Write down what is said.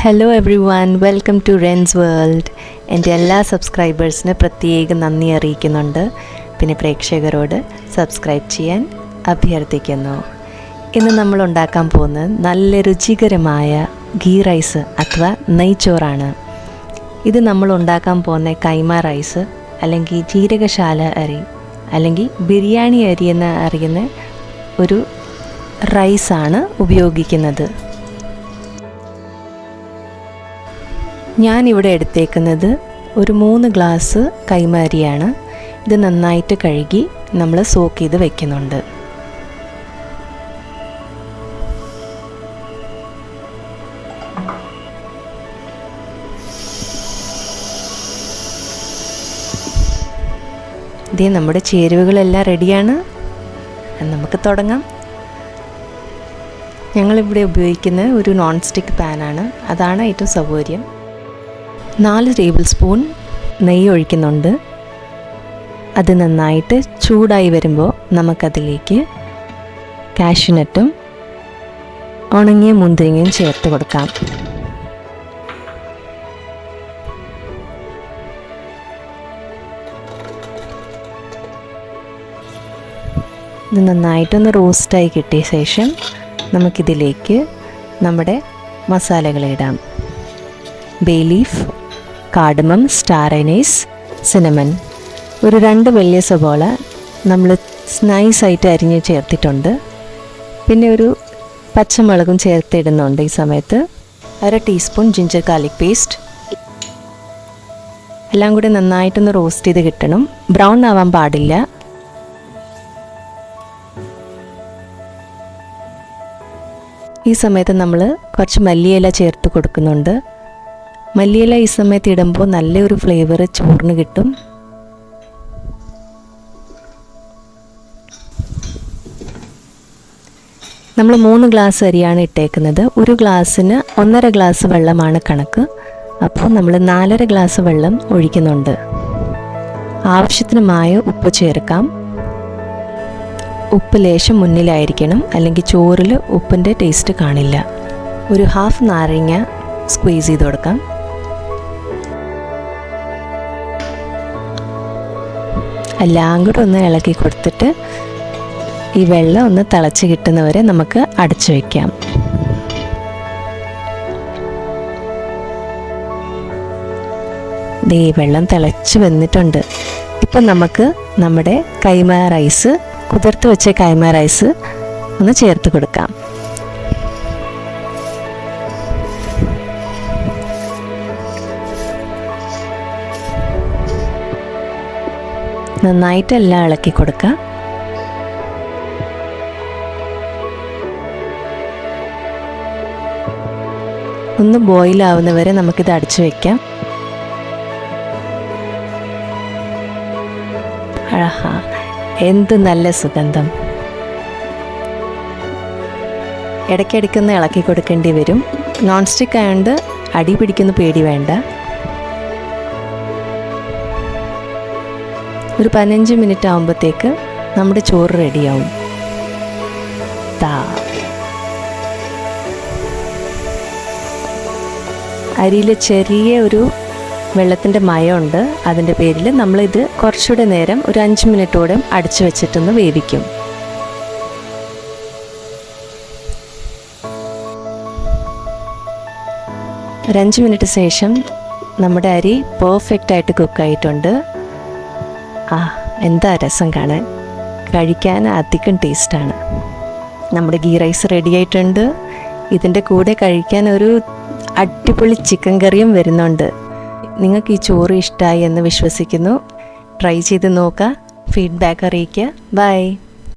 Hello everyone, welcome to Ren's world. എൻ്റെ എല്ലാ സബ്സ്ക്രൈബേഴ്സിന് പ്രത്യേകം നന്ദി അറിയിക്കുന്നുണ്ട്. പിന്നെ പ്രേക്ഷകരോട് സബ്സ്ക്രൈബ് ചെയ്യാൻ അഭ്യർത്ഥിക്കുന്നു. ഇന്ന് നമ്മൾ ഉണ്ടാക്കാൻ പോകുന്നത് നല്ല രുചികരമായ ഗീ റൈസ് അഥവാ നെയ്ച്ചോറാണ്. ഇത് നമ്മൾ ഉണ്ടാക്കാൻ പോകുന്ന കൈമ റൈസ് അല്ലെങ്കിൽ ജീരകശാല അരി അല്ലെങ്കിൽ ബിരിയാണി അരി എന്ന് അറിയുന്ന ഒരു റൈസാണ് ഉപയോഗിക്കുന്നത്. ഞാനിവിടെ എടുത്തേക്കുന്നത് ഒരു 3 ഗ്ലാസ് കൈമ അരിയാണ്. ഇത് നന്നായിട്ട് കഴുകി നമ്മൾ സോക്ക് ചെയ്ത് വെക്കുന്നുണ്ട്. ഇതേ നമ്മുടെ ചേരുവകളെല്ലാം റെഡിയാണ്. നമുക്ക് തുടങ്ങാം. ഞങ്ങളിവിടെ ഉപയോഗിക്കുന്ന ഒരു നോൺ സ്റ്റിക്ക് പാനാണ്. അതാണ് ഏറ്റവും സൗകര്യം. 4 ടേബിൾ സ്പൂൺ നെയ്യ് ഒഴിക്കുന്നുണ്ട്. അത് നന്നായിട്ട് ചൂടായി വരുമ്പോൾ നമുക്കതിലേക്ക് കാഷ്യൂനട്ടും ഉണങ്ങിയ മുന്തിരിങ്ങയും ചേർത്ത് കൊടുക്കാം. ഇത് നന്നായിട്ടൊന്ന് റോസ്റ്റായി കിട്ടിയ ശേഷം നമുക്കിതിലേക്ക് നമ്മുടെ മസാലകളിടാം. Bay leaf, cardamom, star anise, cinnamon. ഒരു 2 വലിയ സവോള നമ്മൾ നൈസായിട്ട് അരിഞ്ഞ് ചേർത്തിട്ടുണ്ട്. പിന്നെ ഒരു പച്ചമുളകും ചേർത്തിടുന്നുണ്ട്. ഈ സമയത്ത് 1/2 ടീസ്പൂൺ ജിഞ്ചർ ഗാർലിക് പേസ്റ്റ്. എല്ലാം കൂടി നന്നായിട്ടൊന്ന് റോസ്റ്റ് ചെയ്ത് കിട്ടണം. ബ്രൗൺ ആവാൻ പാടില്ല. ഈ സമയത്ത് നമ്മൾ കുറച്ച് മല്ലിയില ചേർത്ത് കൊടുക്കുന്നുണ്ട്. മല്ലിയില ഈ സമയത്ത് ഇടുമ്പോൾ നല്ലൊരു ഫ്ലേവർ ചോറിന് കിട്ടും. നമ്മൾ 3 ഗ്ലാസ് അരിയാണ് ഇട്ടേക്കുന്നത്. ഒരു ഗ്ലാസ്സിന് 1.5 ഗ്ലാസ് വെള്ളമാണ് കണക്ക്. അപ്പോൾ നമ്മൾ 4.5 ഗ്ലാസ് വെള്ളം ഒഴിക്കുന്നുണ്ട്. ആവശ്യത്തിനുമായ ഉപ്പ് ചേർക്കാം. ഉപ്പ് ലേശം മുന്നിലായിരിക്കണം, അല്ലെങ്കിൽ ചോറിൽ ഉപ്പിൻ്റെ ടേസ്റ്റ് കാണില്ല. ഒരു 1/2 നാരങ്ങ സ്ക്വീസ് ചെയ്ത് കൊടുക്കാം. എല്ലാം കൂടെ ഒന്ന് ഇളക്കി കൊടുത്തിട്ട് ഈ വെള്ളം ഒന്ന് തിളച്ച് കിട്ടുന്നവരെ നമുക്ക് അടച്ചു വയ്ക്കാം. ഈ വെള്ളം തിളച്ച് വന്നിട്ടുണ്ട്. ഇപ്പം നമുക്ക് നമ്മുടെ കൈമ റൈസ്, കുതിർത്ത് വെച്ച കൈമ റൈസ് ഒന്ന് ചേർത്ത് കൊടുക്കാം. നന്നായിട്ട് എല്ലാം ഇളക്കി കൊടുക്കുക. ഒന്ന് ബോയിലാവുന്നവരെ നമുക്കിത് അടച്ചു വയ്ക്കാം. ആഹാ, എന്ത് നല്ല സുഗന്ധം! ഇടയ്ക്കിടയ്ക്കൊന്ന് ഇളക്കി കൊടുക്കേണ്ടി വരും. നോൺ സ്റ്റിക്ക് ആയതുകൊണ്ട് അടി പിടിക്കുന്ന പേടി വേണ്ട. ഒരു 15 മിനിറ്റ് ആകുമ്പോഴത്തേക്ക് നമ്മുടെ ചോറ് റെഡിയാവും. അരിയിൽ ചെറിയ ഒരു വെള്ളത്തിൻ്റെ മയമുണ്ട്. അതിൻ്റെ പേരിൽ നമ്മളിത് കുറച്ചുകൂടെ നേരം ഒരു 5 മിനിറ്റോടെ അടച്ചു വെച്ചിട്ടൊന്ന് വേവിക്കും. ഒരു 5 മിനിറ്റ് ശേഷം നമ്മുടെ അരി പെർഫെക്റ്റായിട്ട് കുക്കായിട്ടുണ്ട്. എന്താ രസം കാണാൻ! കഴിക്കാൻ അധികം ടേസ്റ്റാണ്. നമ്മുടെ ഗീ റൈസ് റെഡി ആയിട്ടുണ്ട്. ഇതിൻ്റെ കൂടെ കഴിക്കാൻ ഒരു അടിപൊളി ചിക്കൻ കറിയും വരുന്നുണ്ട്. നിങ്ങൾക്ക് ഈ ചോറ് ഇഷ്ടമായി എന്ന് വിശ്വസിക്കുന്നു. ട്രൈ ചെയ്ത് നോക്കുക. ഫീഡ്ബാക്ക് അറിയിക്കുക. ബൈ.